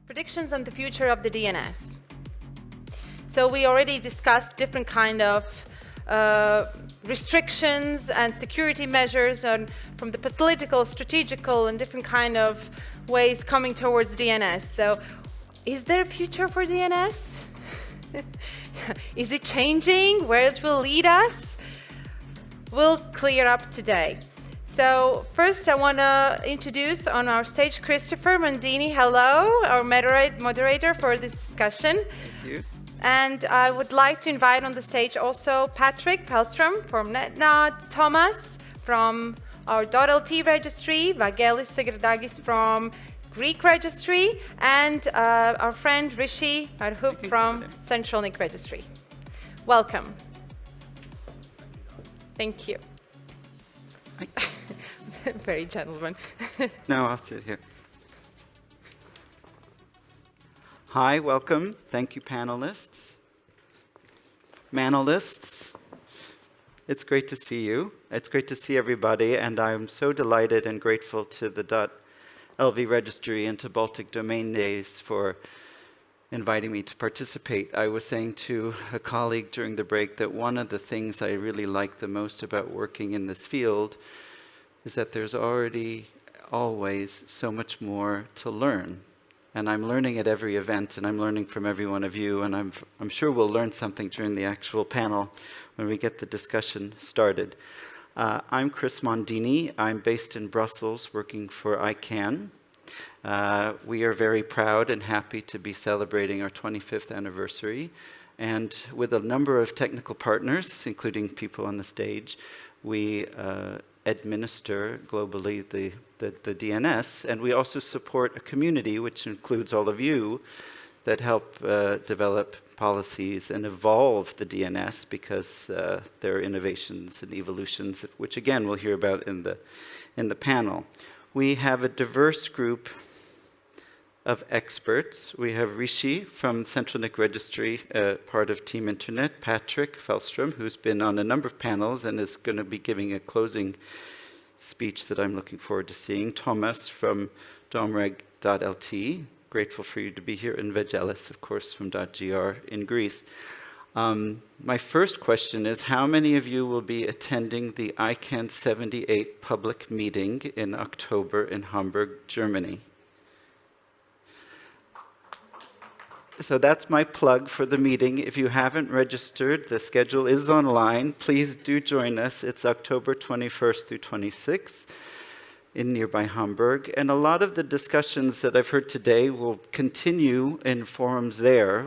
Predictions on the future of the DNS. So we already discussed different kind of restrictions and security measures from the political, strategical, and different kind of ways coming towards DNS. So is there a future for DNS? Is it changing? Where it will lead us? We'll clear up today. So first I want to introduce on our stage Christopher Mondini. Hello, our moderator for this discussion. Thank you. And I would like to invite on the stage also Patrik Fältström from NETNOD, Tomas from our .LT registry, Vagelis Segredagis from Greek registry, and our friend Rishi Arhup from Central NIC registry. Welcome. Thank you. Very gentleman. No, I'll sit here. Hi, welcome. Thank you, panelists. Manelists. It's great to see you. It's great to see everybody, and I'm so delighted and grateful to the .LV registry and to Baltic Domain Days for inviting me to participate. I was saying to a colleague during the break that one of the things I really like the most about working in this field is that there's always so much more to learn. And I'm learning at every event, and I'm learning from every one of you, and I'm sure we'll learn something during the actual panel when we get the discussion started. I'm Chris Mondini. I'm based in Brussels, working for ICANN. We are very proud and happy to be celebrating our 25th anniversary, and with a number of technical partners, including people on the stage, we administer globally the DNS, and we also support a community, which includes all of you, that help develop policies and evolve the DNS, because there are innovations and evolutions, which again we'll hear about in the panel. We have a diverse group of experts. We have Rishi from Central NIC Registry, part of Team Internet, Patrik Fältström, who's been on a number of panels and is going to be giving a closing speech that I'm looking forward to seeing. Tomas from DOMREG.LT, grateful for you to be here, and Vagelis, of course, from .gr in Greece. My first question is, how many of you will be attending the ICANN 78 public meeting in October in Hamburg, Germany? So that's my plug for the meeting. If you haven't registered, the schedule is online. Please do join us. It's October 21st through 26th in nearby Hamburg. And a lot of the discussions that I've heard today will continue in forums there,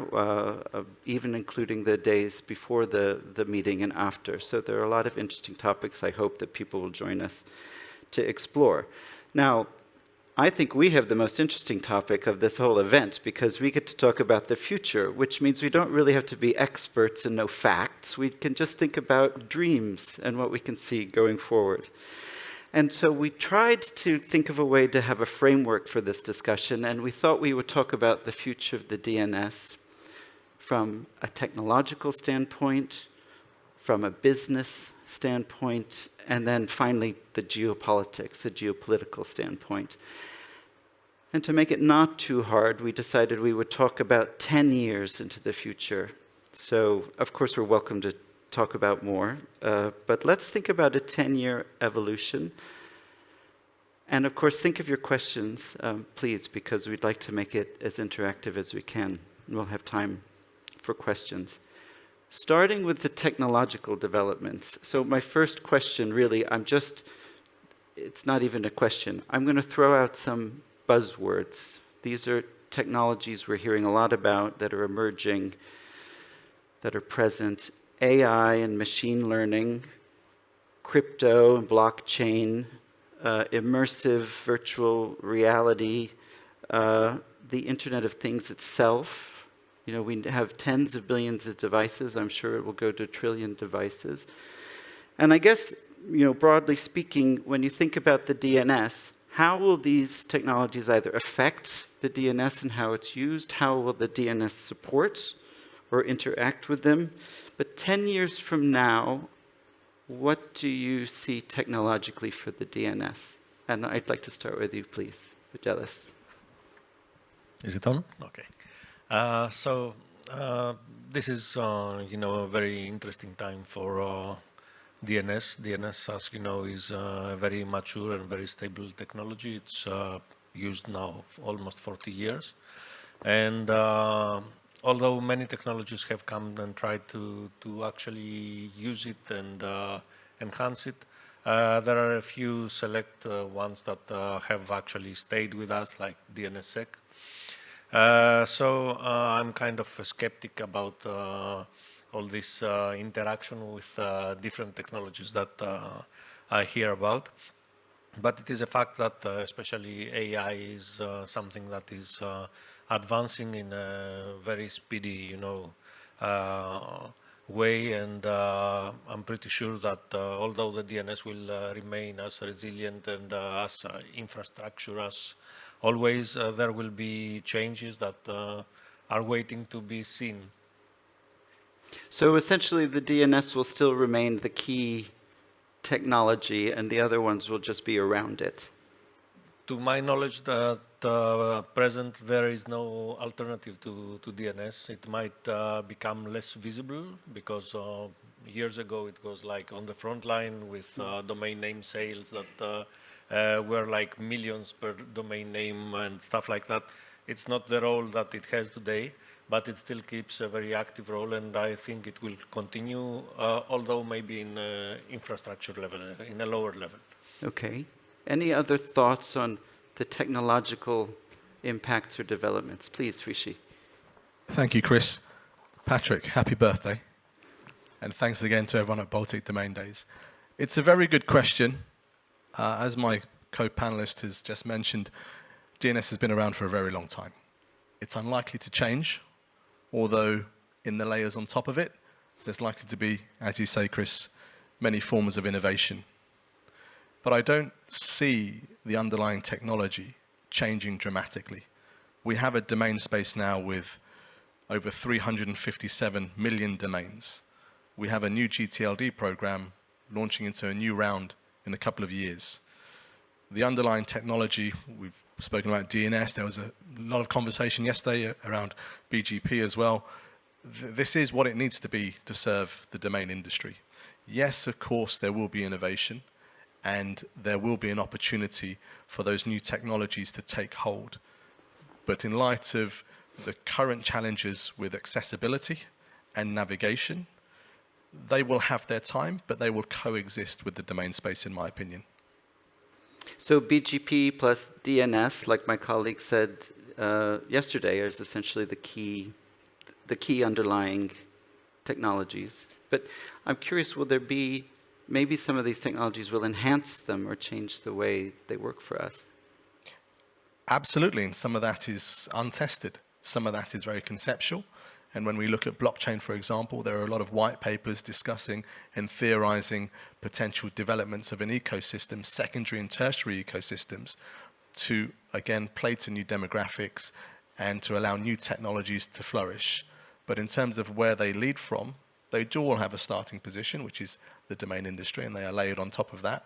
even including the days before the meeting and after. So there are a lot of interesting topics I hope that people will join us to explore. Now, I think we have the most interesting topic of this whole event, because we get to talk about the future, which means we don't really have to be experts and know facts. We can just think about dreams and what we can see going forward. And so we tried to think of a way to have a framework for this discussion, and we thought we would talk about the future of the DNS from a technological standpoint, from a business standpoint, and then finally the geopolitics, the geopolitical standpoint. And to make it not too hard, we decided we would talk about 10 years into the future. So, of course, we're welcome to talk about more, but let's think about a 10-year evolution. And, of course, think of your questions, please, because we'd like to make it as interactive as we can. We'll have time for questions. Starting with the technological developments. So my first question, really, it's not even a question. I'm going to throw out some buzzwords. These are technologies we're hearing a lot about that are emerging, that are present. AI and machine learning, crypto and blockchain, immersive virtual reality, the Internet of Things itself. You know, we have tens of billions of devices. I'm sure it will go to a trillion devices. And I guess, you know, broadly speaking, when you think about the DNS, how will these technologies either affect the DNS and how it's used? How will the DNS support or interact with them? But 10 years from now, what do you see technologically for the DNS? And I'd like to start with you, please, Vagelis. Is it on? Okay. This is, a very interesting time for DNS. DNS, as you know, is a very mature and very stable technology. It's used now for almost 40 years. And although many technologies have come and tried to actually use it and enhance it, there are a few select ones that have actually stayed with us, like DNSSEC. I'm kind of a skeptic about all this interaction with different technologies that I hear about. But it is a fact that especially AI is something that is advancing in a very speedy, way, and I'm pretty sure that although the DNS will remain as resilient and as infrastructure as always, there will be changes that are waiting to be seen. So essentially, the DNS will still remain the key technology, and the other ones will just be around it. To my knowledge, that present there is no alternative to DNS. It might become less visible because years ago it was like on the front line with domain name sales that were like millions per domain name and stuff like that. It's not the role that it has today, but it still keeps a very active role, and I think it will continue, although maybe in infrastructure level, in a lower level. Okay. Any other thoughts on the technological impacts or developments? Please, Rishi. Thank you, Chris. Patrik, happy birthday. And thanks again to everyone at Baltic Domain Days. It's a very good question. As my co-panelist has just mentioned, DNS has been around for a very long time. It's unlikely to change, although in the layers on top of it, there's likely to be, as you say, Chris, many forms of innovation. But I don't see the underlying technology changing dramatically. We have a domain space now with over 357 million domains. We have a new GTLD program launching into a new round in a couple of years. The underlying technology, we've spoken about DNS, there was a lot of conversation yesterday around BGP as well. This is what it needs to be to serve the domain industry. Yes, of course, there will be innovation, and there will be an opportunity for those new technologies to take hold. But in light of the current challenges with accessibility and navigation, they will have their time, but they will coexist with the domain space, in my opinion. So BGP plus DNS, like my colleague said yesterday, is essentially the key underlying technologies. But I'm curious, will there be, maybe some of these technologies will enhance them or change the way they work for us? Absolutely, and some of that is untested. Some of that is very conceptual. And when we look at blockchain, for example, there are a lot of white papers discussing and theorizing potential developments of an ecosystem, secondary and tertiary ecosystems, to, again, play to new demographics and to allow new technologies to flourish. But in terms of where they lead from, they do all have a starting position, which is the domain industry, and they are layered on top of that.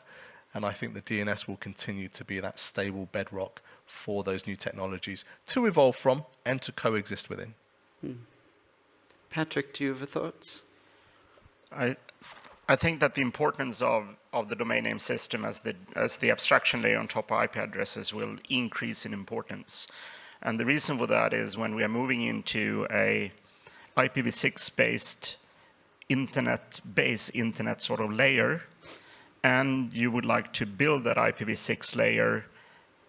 And I think the DNS will continue to be that stable bedrock for those new technologies to evolve from and to coexist within. Patrik, do you have thoughts? I think that the importance of the domain name system as the abstraction layer on top of IP addresses will increase in importance. And the reason for that is when we are moving into a IPv6-based internet sort of layer, and you would like to build that IPv6 layer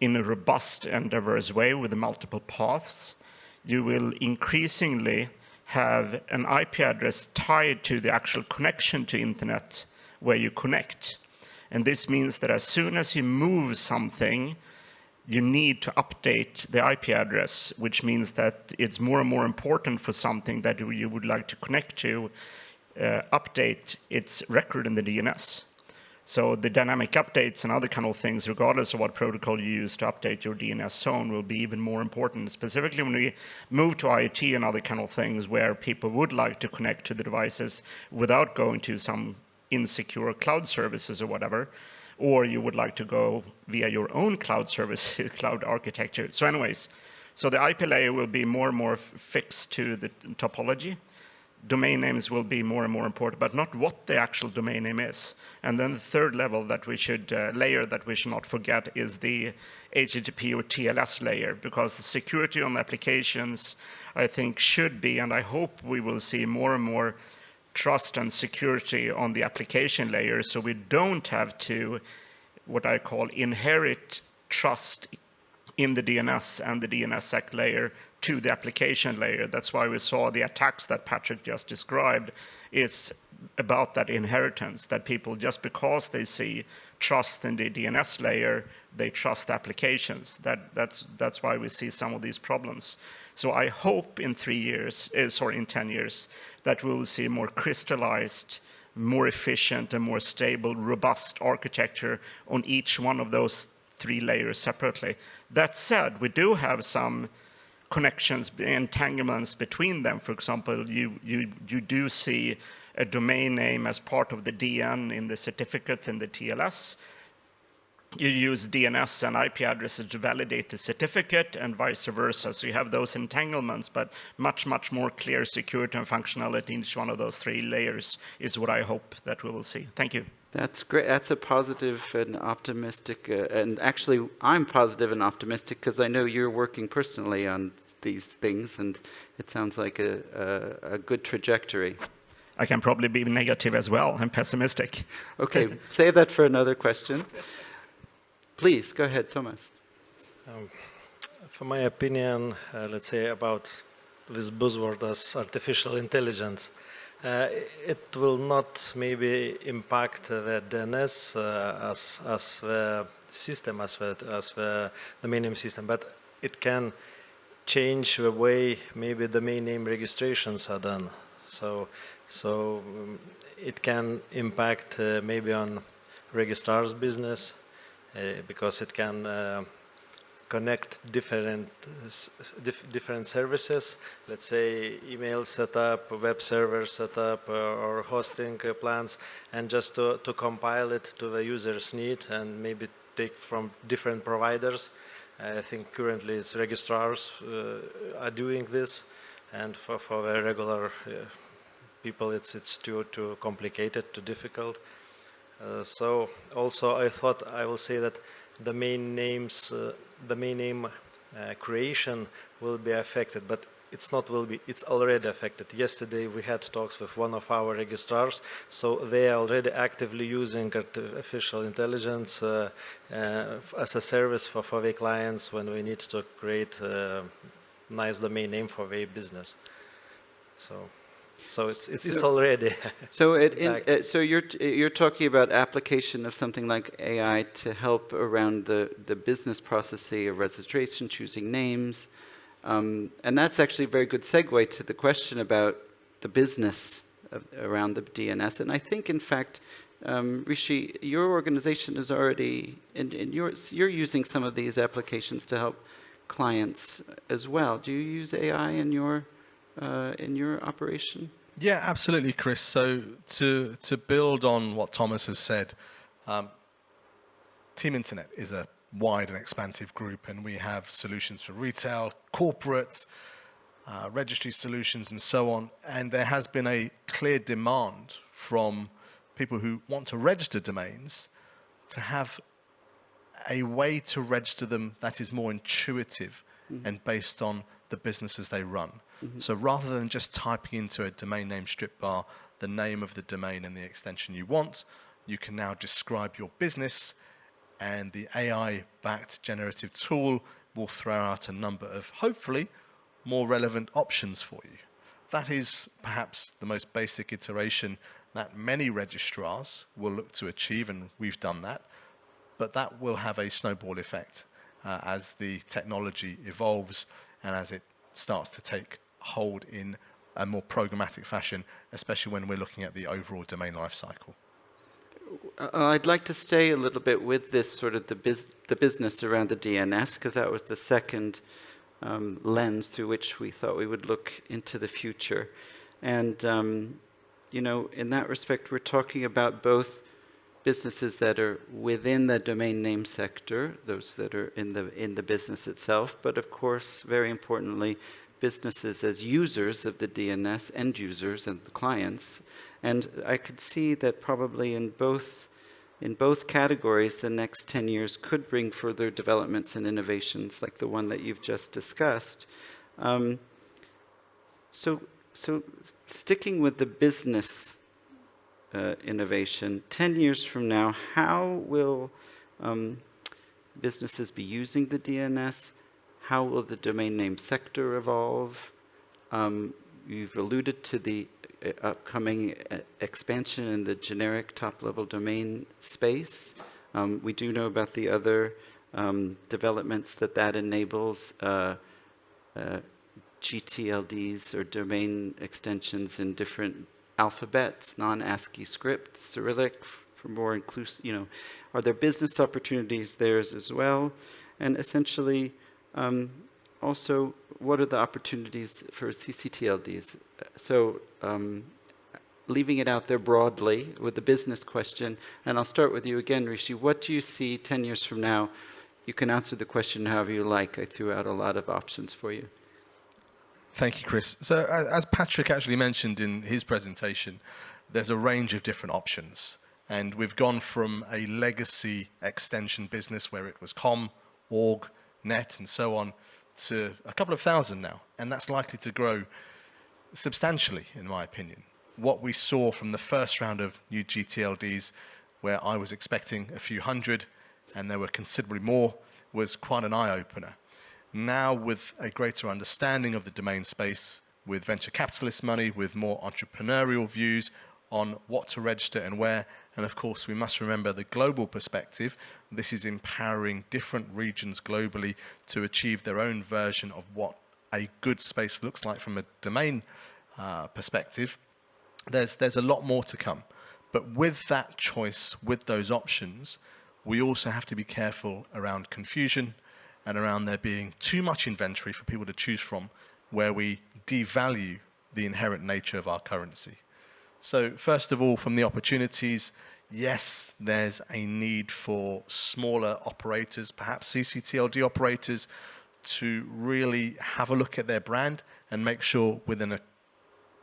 in a robust and diverse way with multiple paths, you will increasingly have an IP address tied to the actual connection to internet where you connect. And this means that as soon as you move something, you need to update the IP address, which means that it's more and more important for something that you would like to connect to, update its record in the DNS. So the dynamic updates and other kind of things, regardless of what protocol you use to update your DNS zone, will be even more important, specifically when we move to IoT and other kind of things where people would like to connect to the devices without going to some insecure cloud services or whatever, or you would like to go via your own cloud service, cloud architecture. So anyways, So the IP layer will be more and more fixed to the topology. Domain names will be more and more important, but not what the actual domain name is. And then the third level that we should, layer that we should not forget is the HTTP or TLS layer, because the security on applications, I think, should be, and I hope we will see more and more trust and security on the application layer, so we don't have to, what I call, inherit trust in the DNS and the DNSSEC layer to the application layer. That's why we saw the attacks that Patrik just described is about that inheritance, that people, just because they see trust in the DNS layer, they trust applications. That's why we see some of these problems. So I hope in 10 years, that we will see a more crystallized, more efficient, and more stable, robust architecture on each one of those 3 layers separately. That said, we do have some connections, entanglements between them. For example, you do see a domain name as part of the DN in the certificate in the TLS. You use DNS and IP addresses to validate the certificate and vice versa. So you have those entanglements, but much, much more clear security and functionality in each one of those 3 layers is what I hope that we will see. Thank you. That's great. That's a positive and optimistic, and actually I'm positive and optimistic because I know you're working personally on these things, and it sounds like a good trajectory. I can probably be negative as well. I'm pessimistic. Okay, save that for another question. Please, go ahead, Tomas. For my opinion, let's say about this buzzword as artificial intelligence, it will not maybe impact the DNS as the system, as the domain name system, but it can change the way maybe domain name registrations are done. So it can impact maybe on registrar's business because it can connect different services, let's say email setup, web server setup, or hosting plans, and just to compile it to the user's need and maybe take from different providers. I think currently it's registrars are doing this, and for the regular people it's too complicated, too difficult. So also I thought I will say that domain name creation will be affected, but it's already affected. Yesterday we had talks with one of our registrars, so they are already actively using artificial intelligence as a service for their clients when we need to create a nice domain name for their business. So it's already. So you're talking about application of something like AI to help around the business processing of registration, choosing names, and that's actually a very good segue to the question about the business around the DNS. And I think, in fact, Rishi, your organization is already you're using some of these applications to help clients as well. Do you use AI in your operation? Yeah, absolutely, Chris. So to build on what Tomas has said, Team Internet is a wide and expansive group, and we have solutions for retail, corporate, registry solutions, and so on. And there has been a clear demand from people who want to register domains to have a way to register them that is more intuitive and based on the businesses they run. So rather than just typing into a domain name strip bar the name of the domain and the extension you want, you can now describe your business, and the AI-backed generative tool will throw out a number of, hopefully, more relevant options for you. That is perhaps the most basic iteration that many registrars will look to achieve, and we've done that. But that will have a snowball effect as the technology evolves and as it starts to take hold in a more programmatic fashion, especially when we're looking at the overall domain lifecycle. I'd like to stay a little bit with this sort of the business around the DNS, because that was the second lens through which we thought we would look into the future. And, in that respect, we're talking about both businesses that are within the domain name sector, those that are in the business itself, but of course, very importantly, businesses as users of the DNS, end users and the clients. And I could see that probably in both categories, the next 10 years could bring further developments and innovations like the one that you've just discussed. So sticking with the business innovation, 10 years from now, how will businesses be using the DNS? How will the domain name sector evolve? You've alluded to the upcoming expansion in the generic top-level domain space. We do know about the other developments that enables, GTLDs or domain extensions in different alphabets, non-ASCII script, Cyrillic for more inclusive, are there business opportunities there as well? And essentially, also, what are the opportunities for CCTLDs? So, leaving it out there broadly with the business question, and I'll start with you again, Rishi. What do you see 10 years from now? You can answer the question however you like. I threw out a lot of options for you. Thank you, Chris. So as Patrik actually mentioned in his presentation, there's a range of different options. And we've gone from a legacy extension business where it was com, org, net, and so on, to a couple of thousand now. And that's likely to grow substantially, in my opinion. What we saw from the first round of new GTLDs, where I was expecting a few hundred, and there were considerably more, was quite an eye-opener. Now, with a greater understanding of the domain space, with venture capitalist money, with more entrepreneurial views on what to register and where, and of course, we must remember the global perspective. This is empowering different regions globally to achieve their own version of what a good space looks like from a domain perspective. There's a lot more to come. But with that choice, with those options, we also have to be careful around confusion and around there being too much inventory for people to choose from, where we devalue the inherent nature of our currency. So first of all, from the opportunities, yes, there's a need for smaller operators, perhaps CCTLD operators, to really have a look at their brand and make sure within a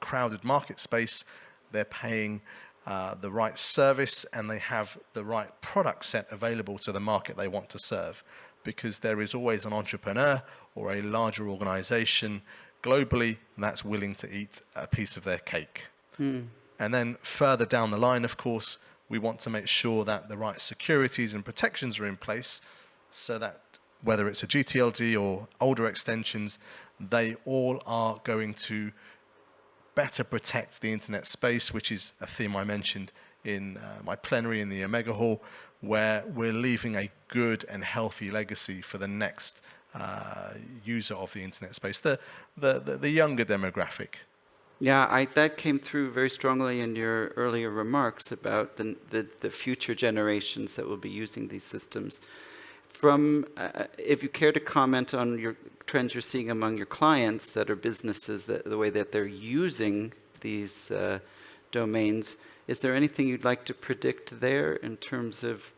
crowded market space, they're paying the right service and they have the right product set available to the market they want to serve. Because there is always an entrepreneur or a larger organization globally that's willing to eat a piece of their cake. And then further down the line, of course, we want to make sure that the right securities and protections are in place so that whether it's a GTLD or older extensions, they all are going to better protect the internet space, which is a theme I mentioned in my plenary in the Omega Hall, where we're leaving a good and healthy legacy for the next user of the internet space, the younger demographic. Yeah, that came through very strongly in your earlier remarks about the future generations that will be using these systems. From, if you care to comment on your trends you're seeing among your clients that are businesses, the way that they're using these domains, is there anything you'd like to predict there in terms of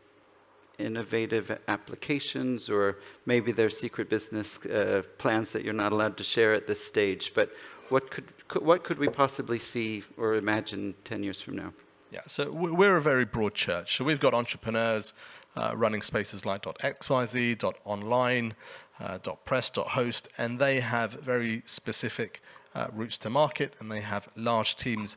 innovative applications, or maybe there's secret business plans that you're not allowed to share at this stage? But what could we possibly see or imagine 10 years from now? Yeah, so we're a very broad church. So we've got entrepreneurs running spaces like .xyz, .online, .press, .host, and they have very specific routes to market, and they have large teams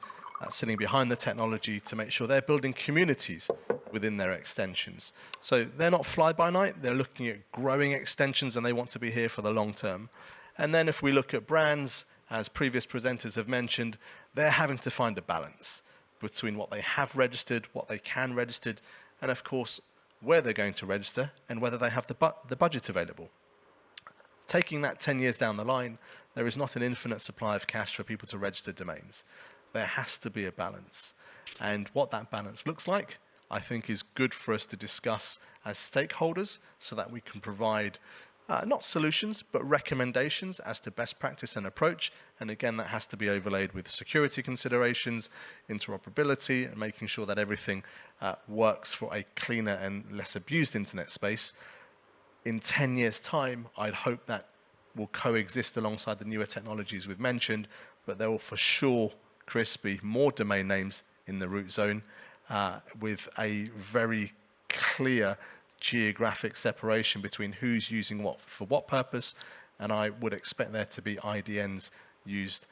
sitting behind the technology to make sure they're building communities within their extensions. So they're not fly-by-night, they're looking at growing extensions and they want to be here for the long term. And then if we look at brands, as previous presenters have mentioned, they're having to find a balance between what they have registered, what they can register, and of course, where they're going to register and whether they have the budget available. Taking that 10 years down the line, there is not an infinite supply of cash for people to register domains. There has to be a balance. And what that balance looks like, I think, is good for us to discuss as stakeholders so that we can provide not solutions, but recommendations as to best practice and approach. And again, that has to be overlaid with security considerations, interoperability, and making sure that everything works for a cleaner and less abused internet space. In 10 years' time, I'd hope that will coexist alongside the newer technologies we've mentioned, but there will for sure, Chris, be more domain names in the root zone with a very clear geographic separation between who's using what for what purpose, and I would expect there to be IDNs used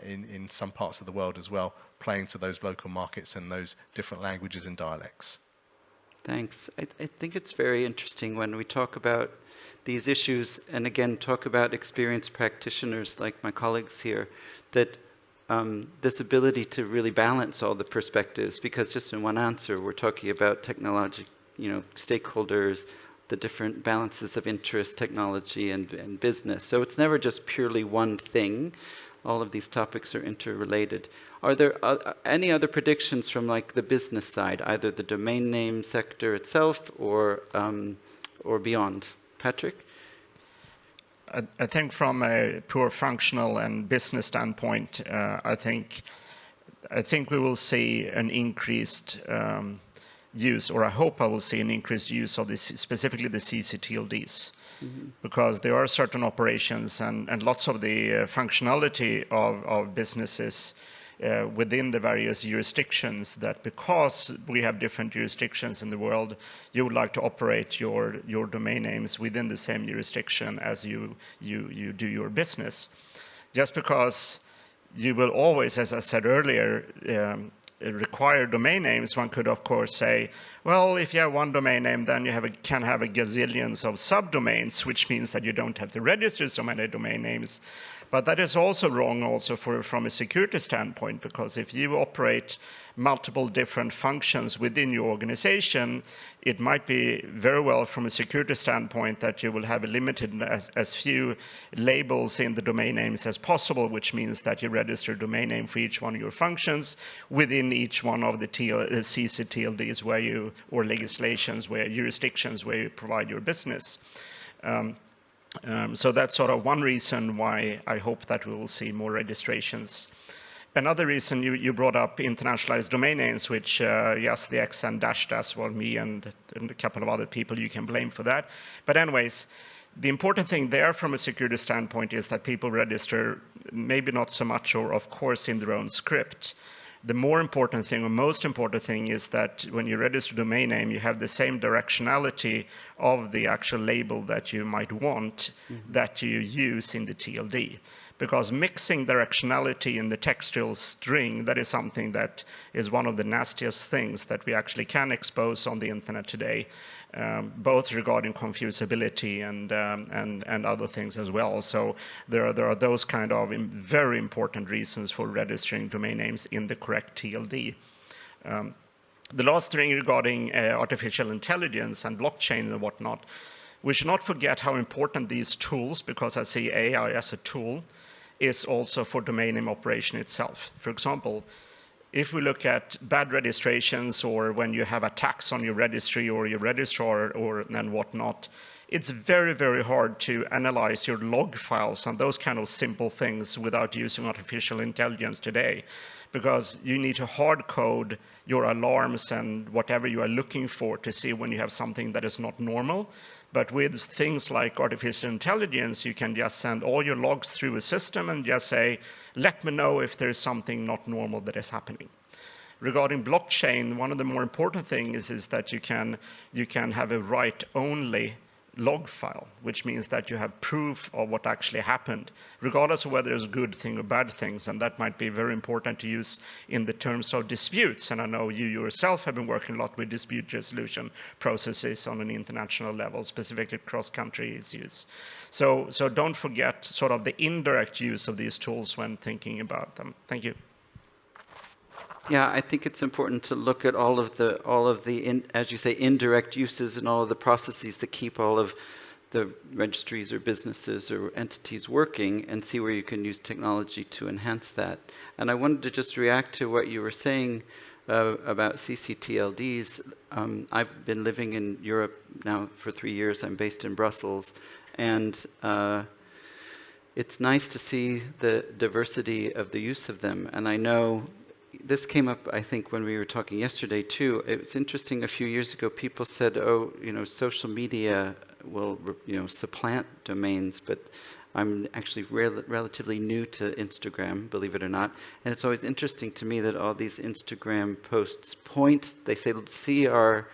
in some parts of the world as well, playing to those local markets and those different languages and dialects. Thanks. I think it's very interesting when we talk about these issues, and again, talk about experienced practitioners like my colleagues here, that this ability to really balance all the perspectives, because just in one answer, we're talking about technology, stakeholders, the different balances of interest, technology, and business. So it's never just purely one thing. All of these topics are interrelated. Are there any other predictions from like the business side, either the domain name sector itself or beyond? Patrik? I think from a pure functional and business standpoint, I think we will see an increased use, or I hope I will see an increased use of this, specifically the CERT.LVs. Because there are certain operations and lots of the functionality of businesses within the various jurisdictions, that because we have different jurisdictions in the world, you would like to operate your domain names within the same jurisdiction as you do your business. Just because you will always, as I said earlier, require domain names, one could of course say, well, if you have one domain name, then you can have a gazillions of subdomains, which means that you don't have to register so many domain names. But that is also wrong also from a security standpoint, because if you operate multiple different functions within your organization, it might be very well from a security standpoint that you will have a limited as few labels in the domain names as possible, which means that you register a domain name for each one of your functions within each one of the CERT.LVs where you, or legislations, where jurisdictions where you provide your business. So that's sort of one reason why I hope that we will see more registrations. Another reason you brought up internationalized domain names, which, yes, the X and dash were me and a couple of other people you can blame for that. But anyways, the important thing there from a security standpoint is that people register maybe not so much, or of course, in their own script. The more important thing, or most important thing, is that when you register a domain name, you have the same directionality of the actual label that you might want that you use in the TLD. Because mixing directionality in the textual string, that is something that is one of the nastiest things that we actually can expose on the internet today, both regarding confusability and other things as well. So there are those kind of very important reasons for registering domain names in the correct TLD. The last thing regarding artificial intelligence and blockchain and whatnot, we should not forget how important these tools, because I see AI as a tool, is also for domain name operation itself. For example, if we look at bad registrations, or when you have attacks on your registry or your registrar and whatnot, it's very, very hard to analyze your log files and those kind of simple things without using artificial intelligence today, because you need to hard code your alarms and whatever you are looking for to see when you have something that is not normal. But with things like artificial intelligence, you can just send all your logs through a system and just say, let me know if there's something not normal that is happening. Regarding blockchain, one of the more important things is that you can have a write-only log file, which means that you have proof of what actually happened, regardless of whether it's good thing or bad things, and that might be very important to use in the terms of disputes. And I know you yourself have been working a lot with dispute resolution processes on an international level, specifically cross-country issues. So don't forget sort of the indirect use of these tools when thinking about them. Thank you. Yeah, I think it's important to look at all of the as you say, indirect uses and all of the processes that keep all of the registries or businesses or entities working, and see where you can use technology to enhance that. And I wanted to just react to what you were saying about CCTLDs. I've been living in Europe now for 3 years. I'm based in Brussels, and it's nice to see the diversity of the use of them. And I know this came up, I think, when we were talking yesterday too. It was interesting. A few years ago, people said, "Oh, social media will, supplant domains," but I'm actually relatively new to Instagram, believe it or not. And it's always interesting to me that all these Instagram posts they say, see our,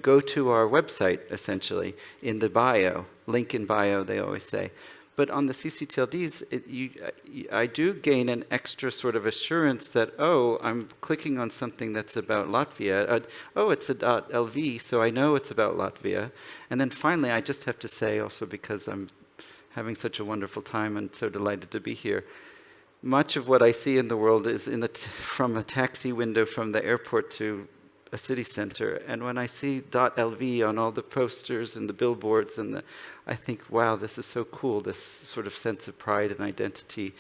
go to our website, essentially, in the bio, link in bio, they always say. But on the CCTLDs, I do gain an extra sort of assurance that, oh, I'm clicking on something that's about Latvia. Oh, it's a .lv, so I know it's about Latvia. And then finally, I just have to say, also because I'm having such a wonderful time and so delighted to be here, much of what I see in the world is from a taxi window from the airport to a city center. And when I see .lv on all the posters and the billboards, I think, wow, this is so cool, this sort of sense of pride and identity.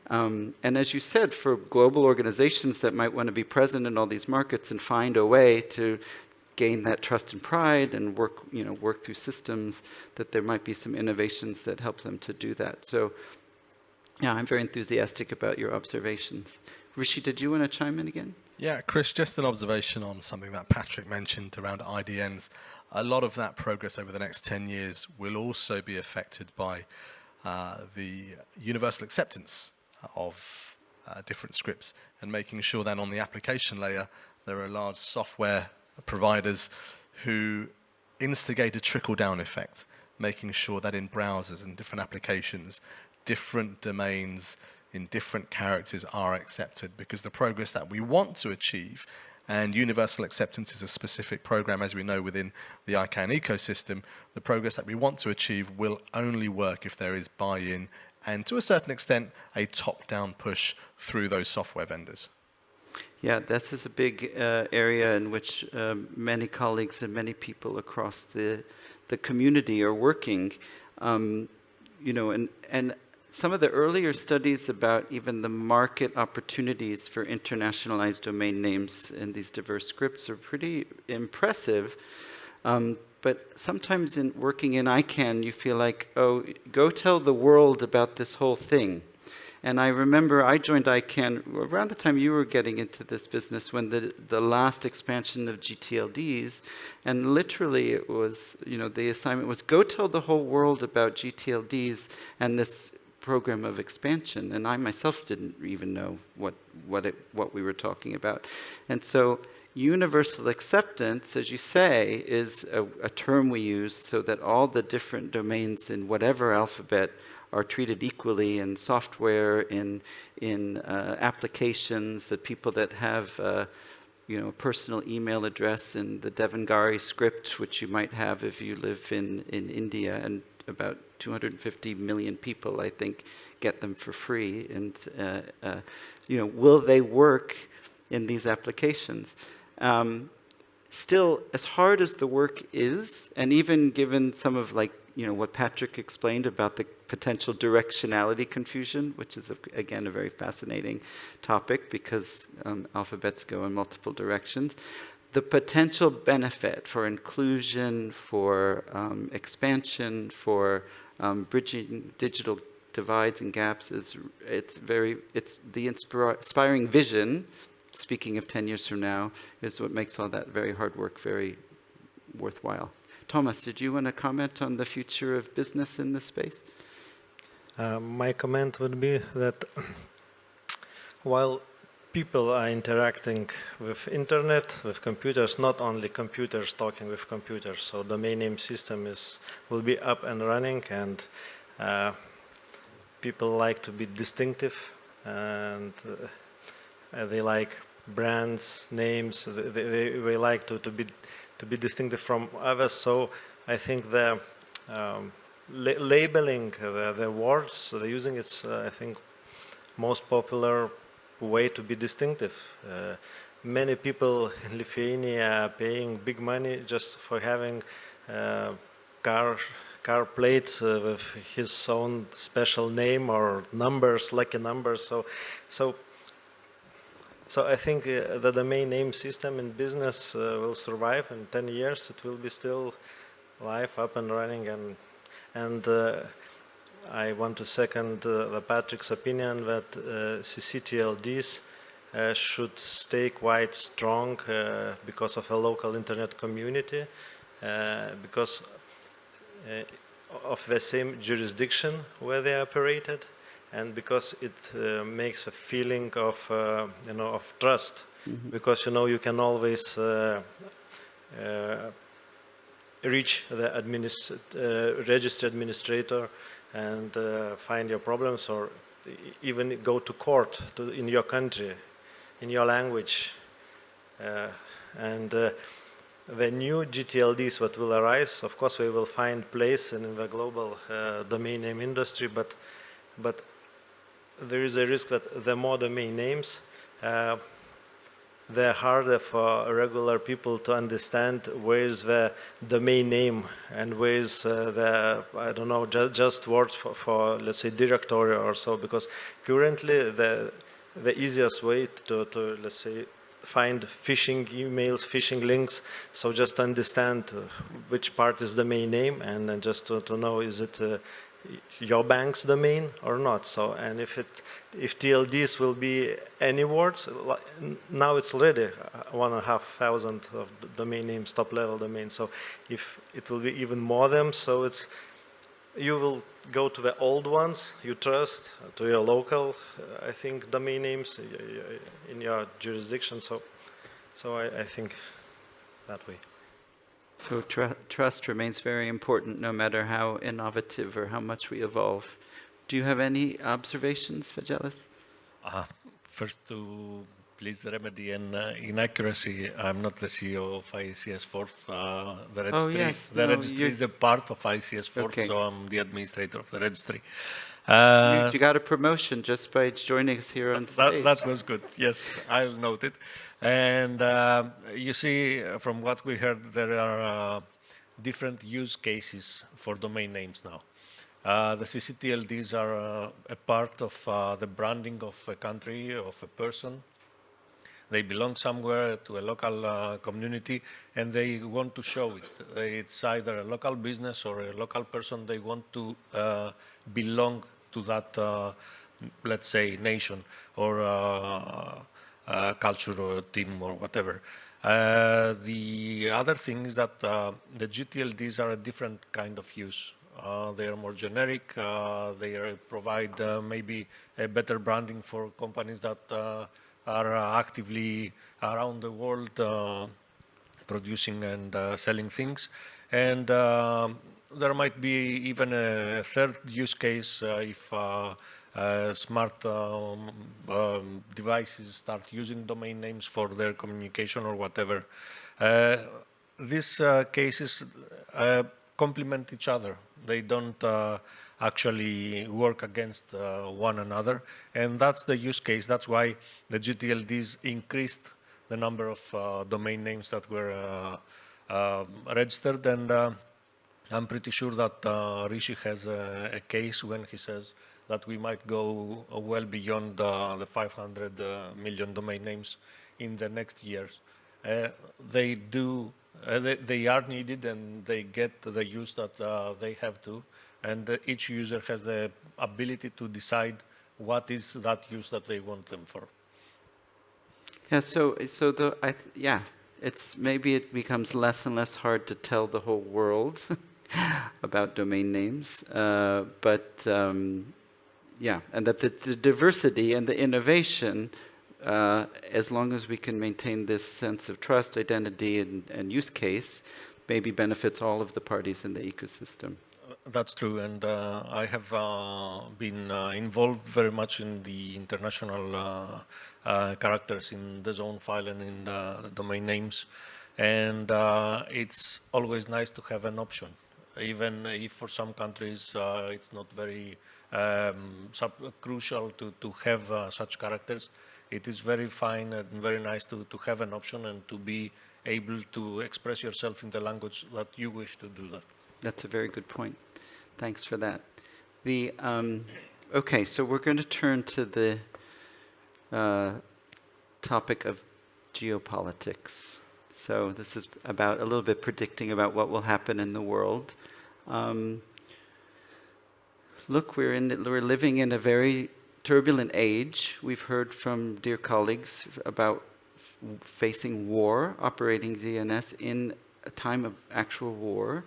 And as you said, for global organizations that might want to be present in all these markets and find a way to gain that trust and pride and work through systems, that there might be some innovations that help them to do that. So, yeah, I'm very enthusiastic about your observations. Rishi, did you want to chime in again? Yeah, Chris, just an observation on something that Patrik mentioned around IDNs. A lot of that progress over the next 10 years will also be affected by the universal acceptance of different scripts, and making sure that on the application layer there are large software providers who instigate a trickle-down effect, making sure that in browsers and different applications, different domains in different characters are accepted, because the progress that we want to achieve, and universal acceptance is a specific program, as we know, within the ICANN ecosystem, the progress that we want to achieve will only work if there is buy-in and, to a certain extent, a top-down push through those software vendors. Yeah, this is a big area in which many colleagues and many people across the community are working. And some of the earlier studies about even the market opportunities for internationalized domain names in these diverse scripts are pretty impressive. But sometimes in working in ICANN, you feel like, oh, go tell the world about this whole thing. And I remember I joined ICANN around the time you were getting into this business, when the last expansion of GTLDs, and literally it was, the assignment was go tell the whole world about GTLDs and this program of expansion. And I myself didn't even know what we were talking about. And so universal acceptance, as you say, is a term we use so that all the different domains in whatever alphabet are treated equally in software, in applications, that people that have a personal email address in the Devanagari script, which you might have if you live in India, and about 250 million people, I think, get them for free. And will they work in these applications? Still, as hard as the work is, and even given some of what Patrik explained about the potential directionality confusion, which is, again, a very fascinating topic because alphabets go in multiple directions. The potential benefit for inclusion, for expansion, for bridging digital divides and gaps it's the inspiring vision. Speaking of 10 years from now, is what makes all that very hard work very worthwhile. Tomas, did you want to comment on the future of business in this space? My comment would be that while people are interacting with internet, with computers, not only computers talking with computers, so domain name system will be up and running, and people like to be distinctive, and they like brands, names. They like to be distinctive from others. So I think the labeling the words they're using, it's I think most popular way to be distinctive. Many people in Lithuania are paying big money just for having car plates with his own special name or numbers, lucky numbers. So I think the domain name system in business will survive. In 10 years, it will be still live, up and running, and I want to second Patrik's opinion that CCTLDs should stay quite strong because of a local internet community, because of the same jurisdiction where they operated, and because it makes a feeling of of trust, because you can always reach the registry administrator and find your problems, or even go to court in your country, in your language. And the new GTLDs that will arise, of course, they will find place in the global domain name industry, but there is a risk that the more domain names, they're harder for regular people to understand where is the domain name and where is the, I don't know, just words for let's say, directory or so, because currently the easiest way to let's say, find phishing emails, phishing links, so just understand which part is domain name, and then just to know, is it your bank's domain or not. So, and if TLDs will be any words, now it's already 1,500 of domain names, top level domains. So if it will be even more them, so it's, you will go to the old ones you trust, to your local, I think, domain names in your jurisdiction. So I think that way. So trust remains very important no matter how innovative or how much we evolve. Do you have any observations, Vangelis? First, to please remedy an inaccuracy. I'm not the CEO of ICS4. The registry, Oh, yes. the No, registry is a part of ICS4, okay. so I'm the administrator of the registry. You got a promotion just by joining us here on stage. That was good. Yes, I'll note it. And you see, from what we heard, there are different use cases for domain names now. The CCTLDs are a part of the branding of a country, of a person. They belong somewhere to a local community, and they want to show it. It's either a local business or a local person. They want to belong to that, let's say, nation or culture or team or whatever. The other thing is that the GTLDs are a different kind of use. They are more generic. They provide maybe a better branding for companies that are actively around the world producing and selling things. And there might be even a third use case if smart devices start using domain names for their communication or whatever. These cases complement each other. They don't actually work against one another, and that's the use case. That's why the GTLDs increased the number of domain names that were registered, and I'm pretty sure that Rishi has a case when he says that we might go well beyond the 500 million domain names in the next years. They are needed, and they get the use that they have to, and each user has the ability to decide what is that use that they want them for. Yeah, it's maybe it becomes less and less hard to tell the whole world about domain names, yeah, and that the diversity and the innovation, as long as we can maintain this sense of trust, identity, and use case, maybe benefits all of the parties in the ecosystem. That's true, and I have been involved very much in the international characters in the zone file and in the domain names, and it's always nice to have an option, even if for some countries it's not very crucial to have such characters. It is very fine and very nice to have an option and to be able to express yourself in the language that you wish to do that. That's a very good point. Thanks for that. Okay, so we're going to turn to topic of geopolitics. So this is about a little bit predicting about what will happen in the world. Look, we're living in a very turbulent age. We've heard from dear colleagues about facing war, operating DNS in a time of actual war.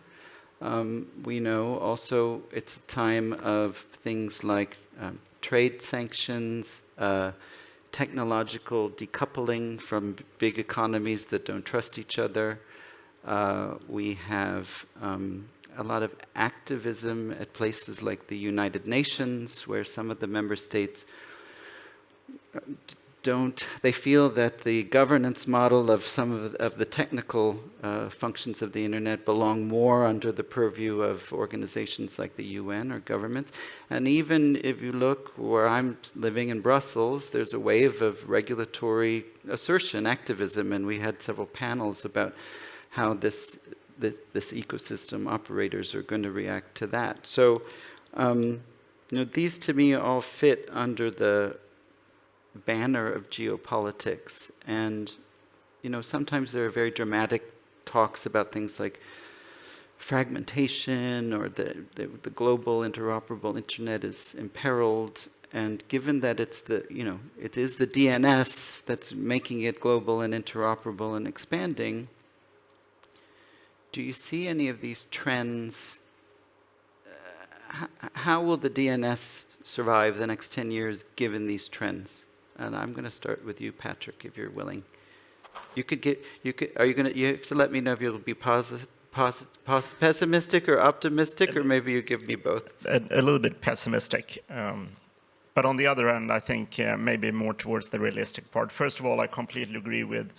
We know also it's a time of things like trade sanctions, technological decoupling from big economies that don't trust each other. We have a lot of activism at places like the United Nations, where some of the member states they feel that the governance model of some of the technical functions of the internet belong more under the purview of organizations like the UN or governments. And even if you look where I'm living in Brussels, there's a wave of regulatory assertion, activism, and we had several panels about how this ecosystem operators are going to react to that. So, these to me all fit under the banner of geopolitics. And, sometimes there are very dramatic talks about things like fragmentation or the global interoperable internet is imperiled. And given that it is the DNS that's making it global and interoperable and expanding, do you see any of these trends? How will the DNS survive the next 10 years given these trends? And I'm going to start with you, Patrik, if you're willing. You have to let me know if you'll be pessimistic or optimistic, or maybe you give me both. A little bit pessimistic. But on the other hand, I think maybe more towards the realistic part. First of all, I completely agree with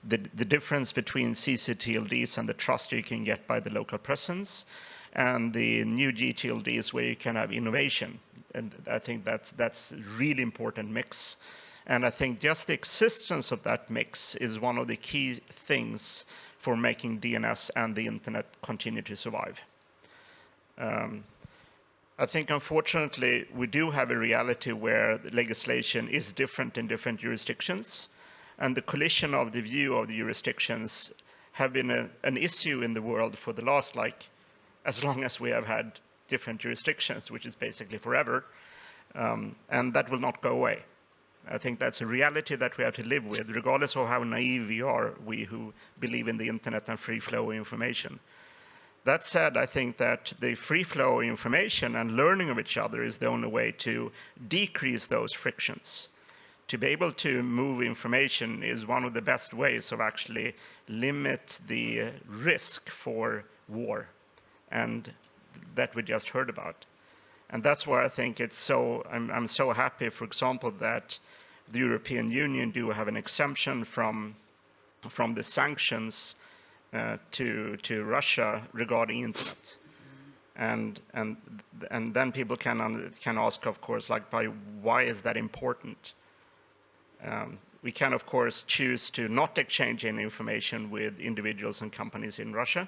the difference between CERT.LVs and the trust you can get by the local presence, and the new GTLDs where you can have innovation. And I think that's really important mix. And I think just the existence of that mix is one of the key things for making DNS and the internet continue to survive. I think, unfortunately, we do have a reality where the legislation is different in different jurisdictions, and the collision of the view of the jurisdictions have been an issue in the world for the last, as long as we have had different jurisdictions, which is basically forever, and that will not go away. I think that's a reality that we have to live with, regardless of how naive we are, we who believe in the internet and free flow of information. That said, I think that the free flow of information and learning of each other is the only way to decrease those frictions. To be able to move information is one of the best ways of actually limit the risk for war, and that we just heard about. And that's why I think it's so, I'm so happy, for example, that the European Union do have an exemption from the sanctions to Russia regarding internet. And then people can ask, of course, why is that important? We can, of course, choose to not exchange any information with individuals and companies in Russia.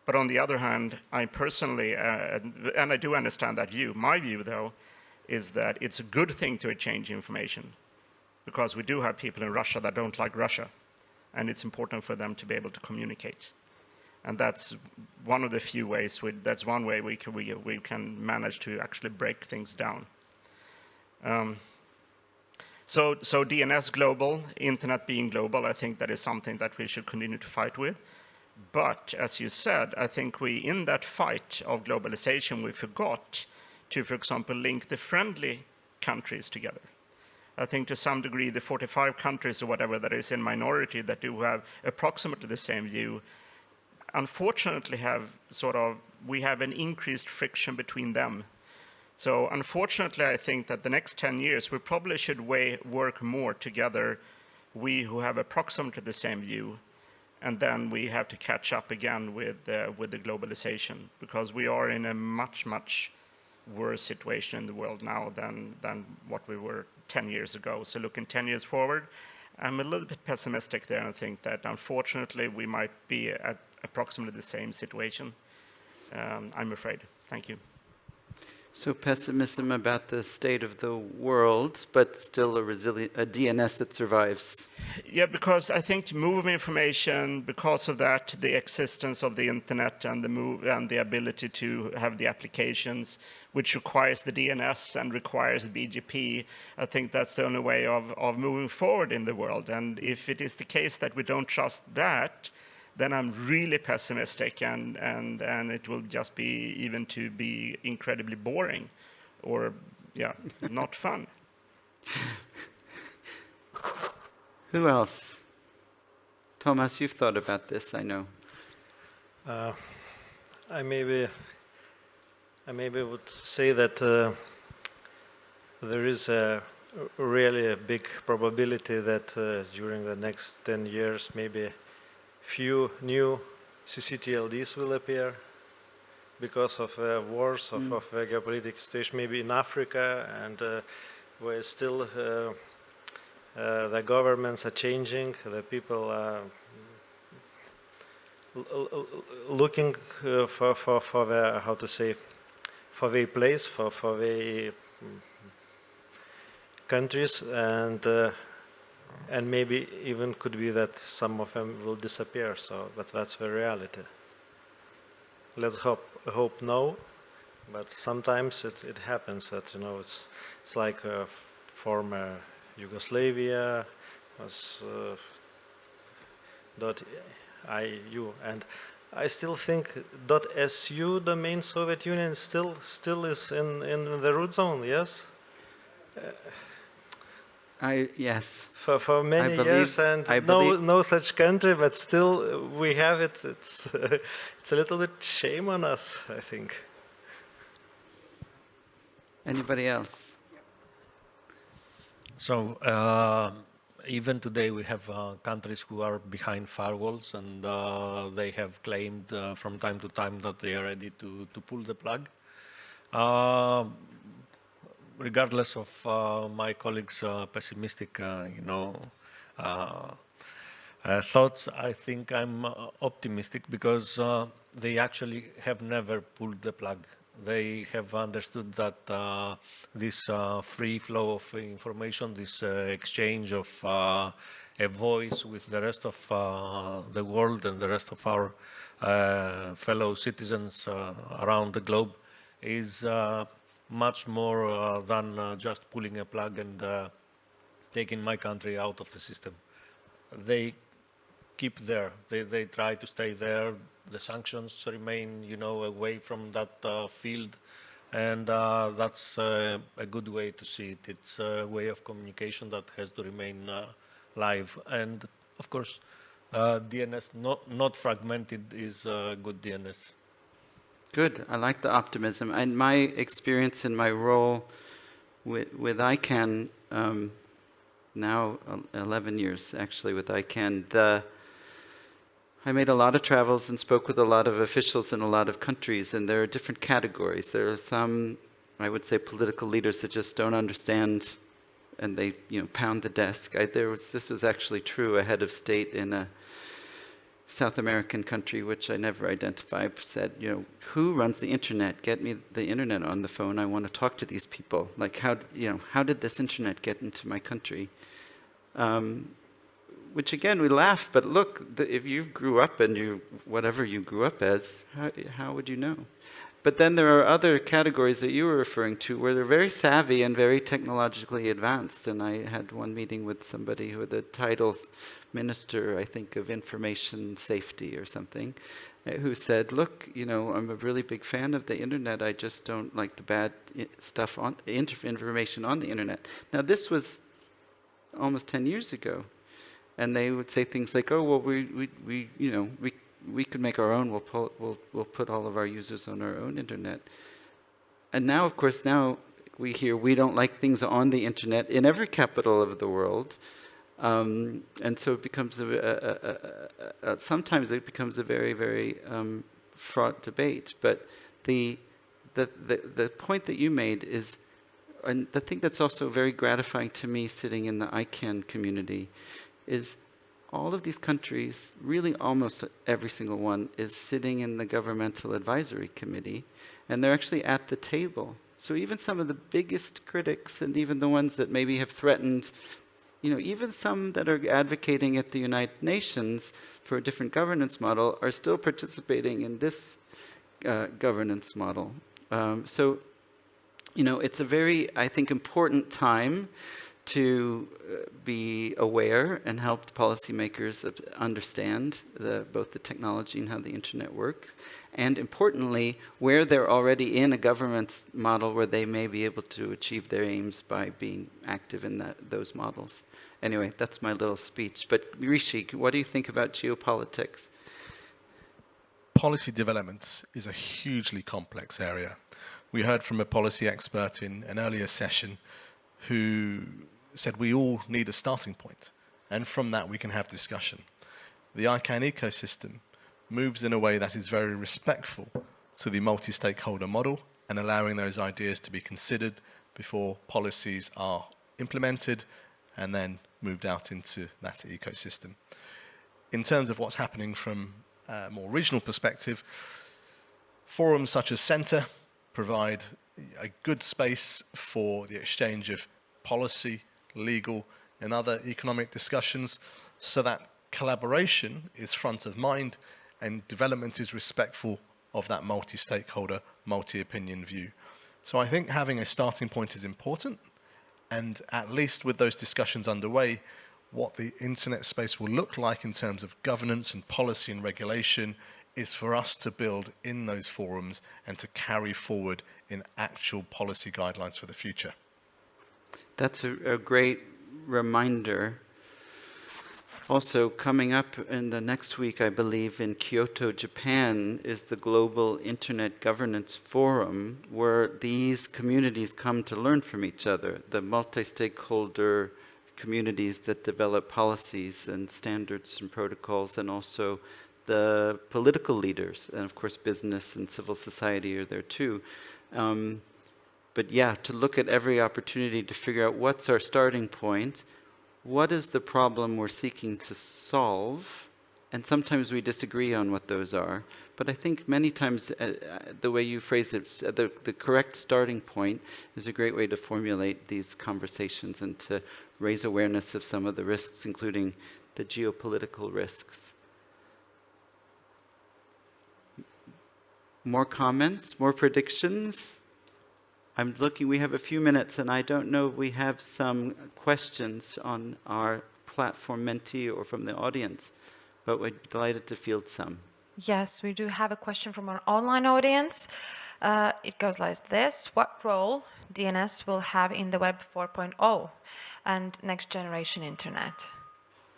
But on the other hand, I personally, and I do understand that view, my view, though, is that it's a good thing to exchange information, because we do have people in Russia that don't like Russia, and it's important for them to be able to communicate. And that's one of the few ways, that's one way we can manage to actually break things down. So DNS global, internet being global, I think that is something that we should continue to fight with. But as you said, I think in that fight of globalization, we forgot to, for example, link the friendly countries together. I think to some degree, the 45 countries or whatever that is in minority that do have approximately the same view, unfortunately we have an increased friction between them. So unfortunately, I think that the next 10 years, we probably should work more together, we who have approximately the same view, and then we have to catch up again with the globalization, because we are in a much, much worse situation in the world now than what we were 10 years ago. So looking 10 years forward, I'm a little bit pessimistic there, and I think that unfortunately we might be at approximately the same situation. I'm afraid. Thank you. So pessimism about the state of the world, but still a DNS that survives. Yeah, because I think move information, because of that, the existence of the internet and the ability to have the applications, which requires the DNS and requires BGP, I think that's the only way of moving forward in the world. And if it is the case that we don't trust that, then I'm really pessimistic, and it will just be even to be incredibly boring, or not fun. Who else? Tomas, you've thought about this, I know. I maybe would say that there is really a big probability that during the next 10 years, maybe few new CCTLDs will appear because of wars, of geopolitical situation, maybe in Africa, and where still the governments are changing, the people are looking for the, how to say, for their place, for their countries, and maybe even could be that some of them will disappear. So, but that's the reality. Let's hope no, but sometimes it happens that it's like former Yugoslavia was .iu, and I still think .su domain Soviet Union still is in the root zone. Yes. Yes. For many years, and no such country, but still we have it. It's it's a little bit shame on us, I think. Anybody else? So even today we have countries who are behind firewalls, and they have claimed from time to time that they are ready to pull the plug. Regardless of my colleagues' pessimistic, thoughts, I think I'm optimistic, because they actually have never pulled the plug. They have understood that this free flow of information, this exchange of a voice with the rest of the world and the rest of our fellow citizens around the globe is much more than just pulling a plug and taking my country out of the system. They keep there. They try to stay there. The sanctions remain, away from that field, and that's a good way to see it. It's a way of communication that has to remain live. And of course, DNS not fragmented is good DNS. Good. I like the optimism. And my experience in my role with ICANN, now 11 years actually with ICANN, I made a lot of travels and spoke with a lot of officials in a lot of countries, and there are different categories. There are some, I would say, political leaders that just don't understand, and they pound the desk. This was actually true. A head of state in a South American country, which I never identified, said, who runs the internet? Get me the internet on the phone. I want to talk to these people. Like, how did this internet get into my country? Which again, we laugh, but look, if you grew up and whatever you grew up as, how would you know? But then there are other categories that you were referring to where they're very savvy and very technologically advanced. And I had one meeting with somebody who had the title Minister, I think, of Information Safety or something, who said, look, I'm a really big fan of the internet. I just don't like the bad stuff information on the internet. Now, this was almost 10 years ago. And they would say things like, "Oh, well, we could make our own. We'll put all of our users on our own internet." And now, of course, we hear we don't like things on the internet in every capital of the world, and so it becomes sometimes it becomes a very, very fraught debate. But the point that you made is, and the thing that's also very gratifying to me, sitting in the ICANN community, is all of these countries, really almost every single one, is sitting in the governmental advisory committee, and they're actually at the table. So even some of the biggest critics, and even the ones that maybe have threatened, even some that are advocating at the United Nations for a different governance model are still participating in this governance model. So it's a very, I think, important time to be aware and help the policymakers understand both the technology and how the internet works, and importantly, where they're already in a governance model where they may be able to achieve their aims by being active in those models. Anyway, that's my little speech. But Rishi, what do you think about geopolitics? Policy development is a hugely complex area. We heard from a policy expert in an earlier session who said we all need a starting point, and from that we can have discussion. The ICANN ecosystem moves in a way that is very respectful to the multi-stakeholder model and allowing those ideas to be considered before policies are implemented and then moved out into that ecosystem. In terms of what's happening from a more regional perspective, forums such as Centre provide a good space for the exchange of policy, legal, and other economic discussions, so that collaboration is front of mind and development is respectful of that multi-stakeholder, multi-opinion view. So I think having a starting point is important, and at least with those discussions underway, what the internet space will look like in terms of governance and policy and regulation is for us to build in those forums and to carry forward in actual policy guidelines for the future. That's a great reminder. Also, coming up in the next week, I believe, in Kyoto, Japan, is the Global Internet Governance Forum, where these communities come to learn from each other, the multi-stakeholder communities that develop policies and standards and protocols, and also the political leaders, and of course business and civil society are there too. But yeah, to look at every opportunity to figure out what's our starting point, what is the problem we're seeking to solve, and sometimes we disagree on what those are. But I think many times the way you phrase it, the correct starting point is a great way to formulate these conversations and to raise awareness of some of the risks, including the geopolitical risks. More comments, more predictions? I'm looking, we have a few minutes, and I don't know if we have some questions on our platform Menti or from the audience, but we're delighted to field some. Yes, we do have a question from our online audience. It goes like this: what role DNS will have in the Web 4.0 and next generation internet?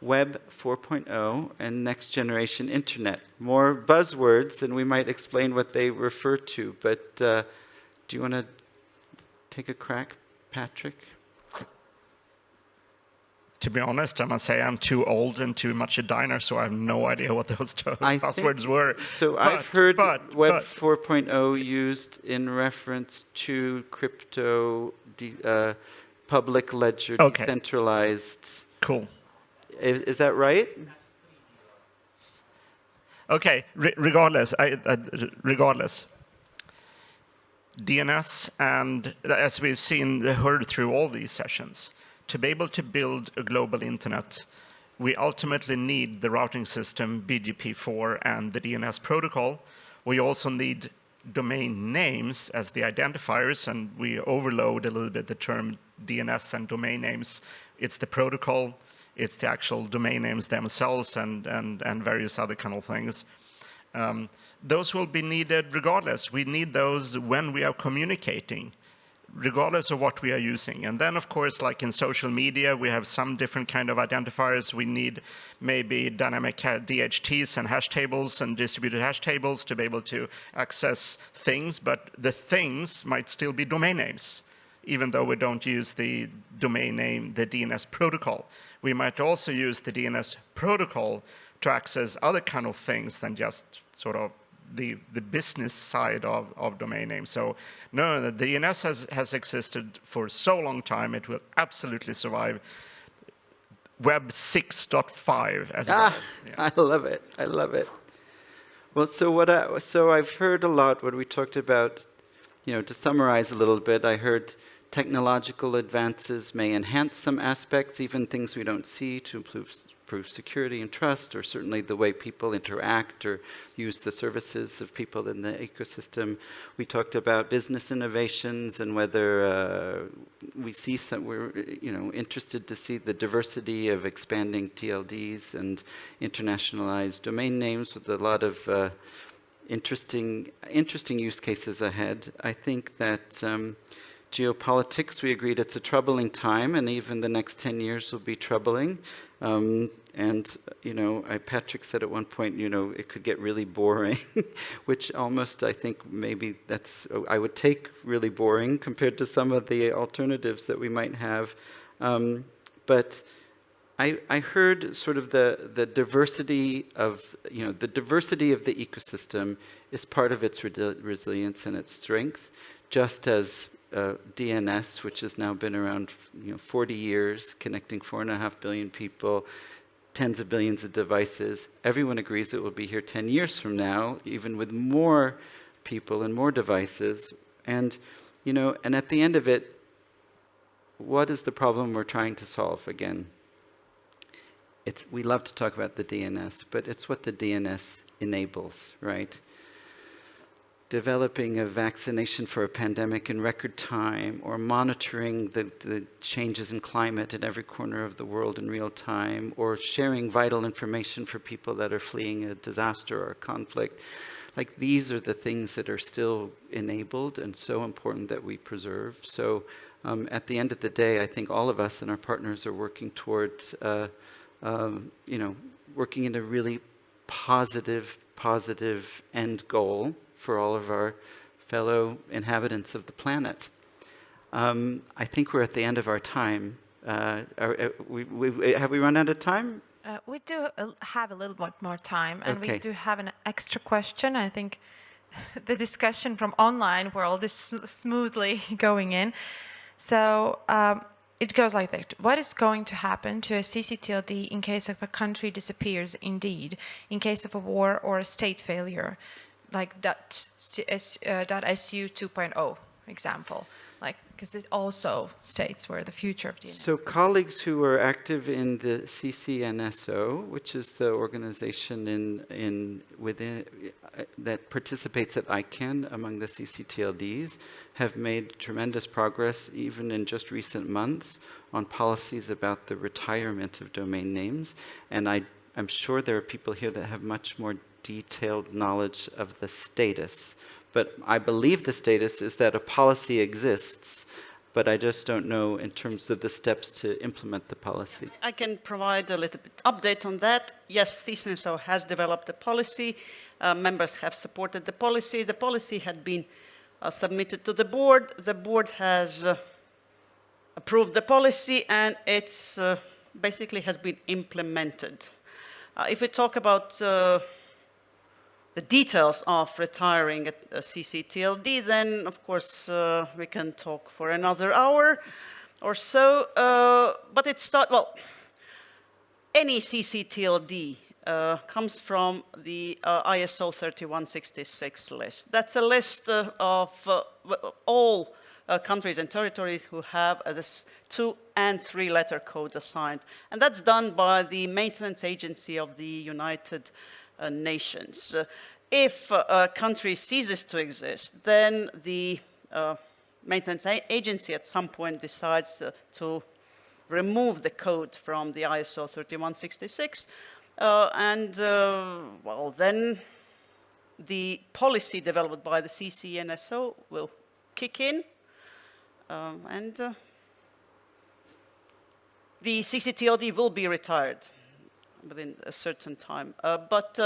Web 4.0 and next generation internet. More buzzwords, and we might explain what they refer to, but do you want to take a crack, Patrik? To be honest, I must say I'm too old and too much a diner, so I have no idea what those passwords were. So I've heard Web 4.0 used in reference to crypto, public ledger, decentralized. Cool. Is that right? Okay, regardless, DNS, and as we've heard through all these sessions, to be able to build a global internet, we ultimately need the routing system BGP4 and the DNS protocol. We also need domain names as the identifiers, and we overload a little bit the term DNS and domain names. It's the protocol, it's the actual domain names themselves, and various other kind of things. Those will be needed regardless. We need those when we are communicating, regardless of what we are using. And then, of course, like in social media, we have some different kind of identifiers. We need maybe dynamic DHTs and hash tables and distributed hash tables to be able to access things, but the things might still be domain names, even though we don't use the domain name, the DNS protocol. We might also use the DNS protocol to access other kind of things than just sort of the business side of domain names. So no, the DNS has existed for so long time, it will absolutely survive Web 6.5 as well. Yeah. I love it. Well, so I've heard a lot when we talked about to summarize a little bit, I heard technological advances may enhance some aspects, even things we don't see, to improve security and trust, or certainly the way people interact or use the services of people in the ecosystem. We talked about business innovations and whether we see some, we're interested to see the diversity of expanding TLDs and internationalized domain names with a lot of interesting use cases ahead. I think that geopolitics, we agreed it's a troubling time, and even the next 10 years will be troubling. Patrik said at one point, it could get really boring, which almost, I think, maybe I would take really boring compared to some of the alternatives that we might have. But I heard sort of the diversity of, the diversity of the ecosystem is part of its resilience and its strength, just as DNS, which has now been around 40 years, connecting 4.5 billion people, tens of billions of devices. Everyone agrees it will be here 10 years from now, even with more people and more devices. And, and at the end of it, what is the problem we're trying to solve again? We love to talk about the DNS, but it's what the DNS enables, right? Developing a vaccination for a pandemic in record time, or monitoring the changes in climate in every corner of the world in real time, or sharing vital information for people that are fleeing a disaster or a conflict. Like, these are the things that are still enabled and so important that we preserve. So at the end of the day, I think all of us and our partners are working towards working in a really positive end goal for all of our fellow inhabitants of the planet. I think we're at the end of our time. Have we run out of time? We do have a little bit more time, and Okay. we do have an extra question. I think the discussion from online world is smoothly going in. So it goes like that. What is going to happen to a CCTLD in case of a country disappears indeed, in case of a war or a state failure, like .su 2.0 example? Because it also states where the future of DNS. So colleagues who are active in the CCNSO, which is the organization within that participates at ICANN among the CCTLDs, have made tremendous progress, even in just recent months, on policies about the retirement of domain names. And I'm sure there are people here that have much more detailed knowledge of the status. But I believe the status is that a policy exists, but I just don't know in terms of the steps to implement the policy. I can provide a little bit update on that. Yes, CCNSO has developed a policy. Members have supported the policy. The policy had been submitted to the board. The board has approved the policy, and it's basically has been implemented. If we talk about the details of retiring a CCTLD, then of course we can talk for another hour or so. But any CCTLD comes from the ISO 3166 list. That's a list of all countries and territories who have this 2- and 3-letter codes assigned. And that's done by the maintenance agency of the United Nations. If a country ceases to exist, then the maintenance agency at some point decides to remove the code from the ISO 3166, then the policy developed by the CCNSO will kick in, the CCTLD will be retired within a certain time. But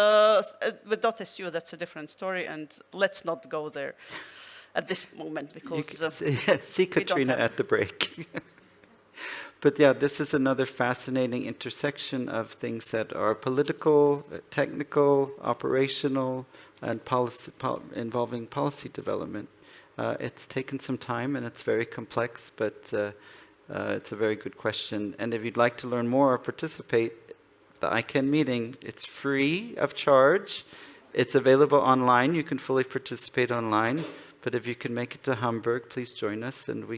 with .su, that's a different story, and let's not go there at this moment, because see Katrina at the break. But yeah, this is another fascinating intersection of things that are political, technical, operational, and involving policy development. It's taken some time, and it's very complex, but it's a very good question. And if you'd like to learn more or participate, the ICANN meeting, it's free of charge. It's available online. You can fully participate online. but if you can make it to Hamburg, please join us, and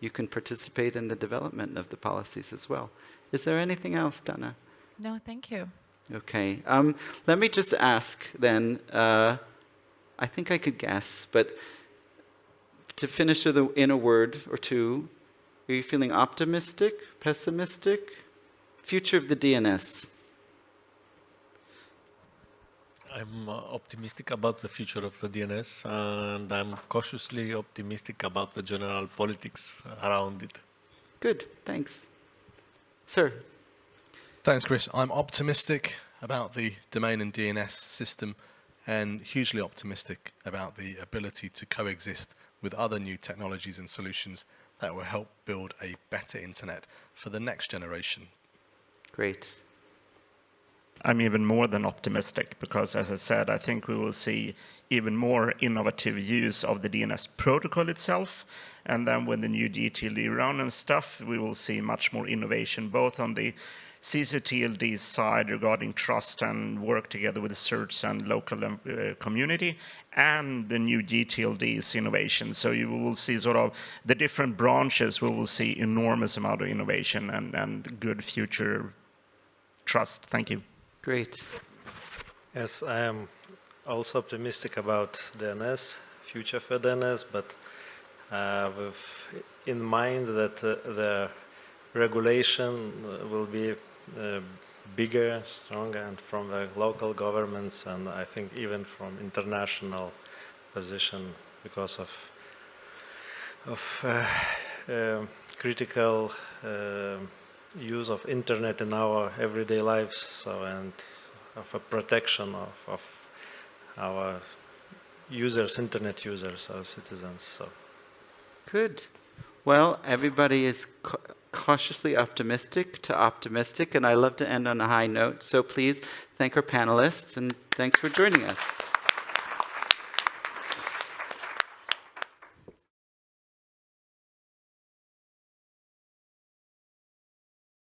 you can participate in the development of the policies as well. Is there anything else, Dana? No, thank you. Okay. Let me just ask then, I think I could guess, but to finish in a word or two, are you feeling optimistic, pessimistic? Future of the DNS. I'm optimistic about the future of the DNS, and I'm cautiously optimistic about the general politics around it. Good, thanks. Sir? Thanks, Chris. I'm optimistic about the domain and DNS system and hugely optimistic about the ability to coexist with other new technologies and solutions that will help build a better internet for the next generation. Great. I'm even more than optimistic because, as I said, I think we will see even more innovative use of the DNS protocol itself. And then when the new DTLD run and stuff, we will see much more innovation, both on the CERT.LV side regarding trust and work together with the CERTs and local community, and the new DTLD's innovation. So you will see sort of the different branches, we will see enormous amount of innovation and good future trust. Thank you. Great. Yes, I am also optimistic about DNS, future for DNS, but with in mind that the regulation will be bigger, stronger, and from the local governments, and I think even from international position because of critical use of internet in our everyday lives, so, and of a protection of our users, internet users, our citizens. So. Good. Well, everybody is cautiously optimistic to optimistic, and I love to end on a high note. So please thank our panelists, and thanks for joining us.